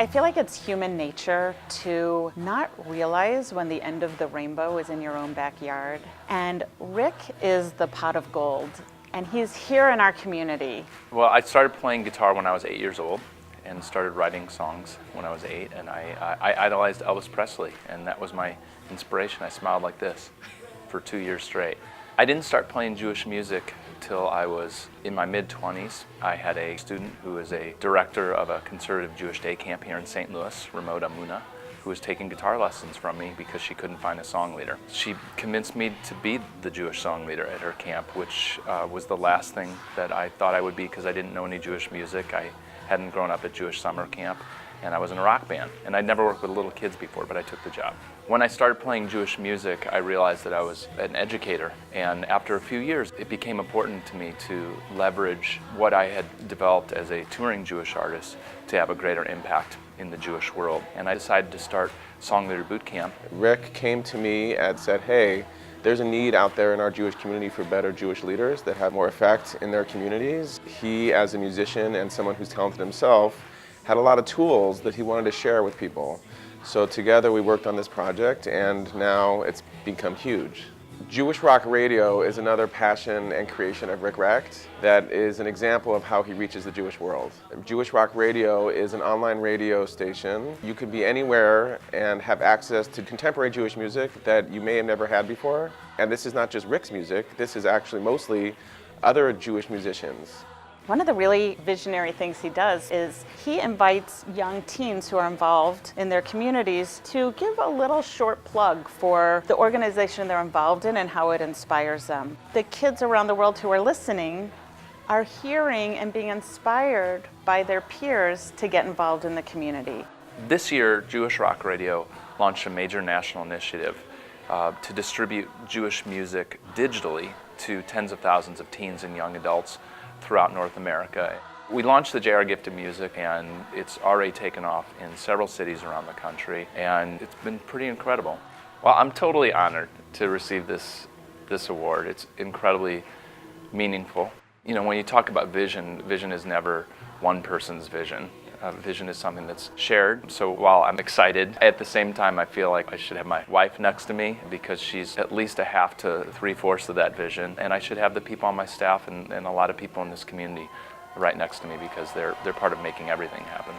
I feel like it's human nature to not realize when the end of the rainbow is in your own backyard. And Rick is the pot of gold, and he's here in our community. Well, I started playing guitar when I was 8 years old and started writing songs when I was 8, and I idolized Elvis Presley, and that was my inspiration. I smiled like this for 2 years straight. I didn't start playing Jewish music till I was in my mid-20s. I had a student who was a director of a conservative Jewish day camp here in St. Louis, Ramona Muna, who was taking guitar lessons from me because she couldn't find a song leader. She convinced me to be the Jewish song leader at her camp, which was the last thing that I thought I would be because I didn't know any Jewish music. I hadn't grown up at Jewish summer camp, and I was in a rock band. And I'd never worked with little kids before, but I took the job. When I started playing Jewish music, I realized that I was an educator. And after a few years, it became important to me to leverage what I had developed as a touring Jewish artist to have a greater impact in the Jewish world. And I decided to start Song Leader Boot Camp. Rick came to me and said, hey, there's a need out there in our Jewish community for better Jewish leaders that have more effect in their communities. He, as a musician and someone who's talented himself, had a lot of tools that he wanted to share with people. So together we worked on this project, and now it's become huge. Jewish Rock Radio is another passion and creation of Rick Recht that is an example of how he reaches the Jewish world. Jewish Rock Radio is an online radio station. You could be anywhere and have access to contemporary Jewish music that you may have never had before. And this is not just Rick's music, this is actually mostly other Jewish musicians. One of the really visionary things he does is he invites young teens who are involved in their communities to give a little short plug for the organization they're involved in and how it inspires them. The kids around the world who are listening are hearing and being inspired by their peers to get involved in the community. This year, Jewish Rock Radio launched a major national initiative to distribute Jewish music digitally to tens of thousands of teens and young adults throughout North America. We launched the JR Gift of Music, and it's already taken off in several cities around the country, and it's been pretty incredible. Well, I'm totally honored to receive this award. It's incredibly meaningful. You know, when you talk about vision, vision is never one person's vision. Vision is something that's shared. So while I'm excited, at the same time I feel like I should have my wife next to me because she's at least a half to three-fourths of that vision. And I should have the people on my staff and a lot of people in this community right next to me because they're part of making everything happen.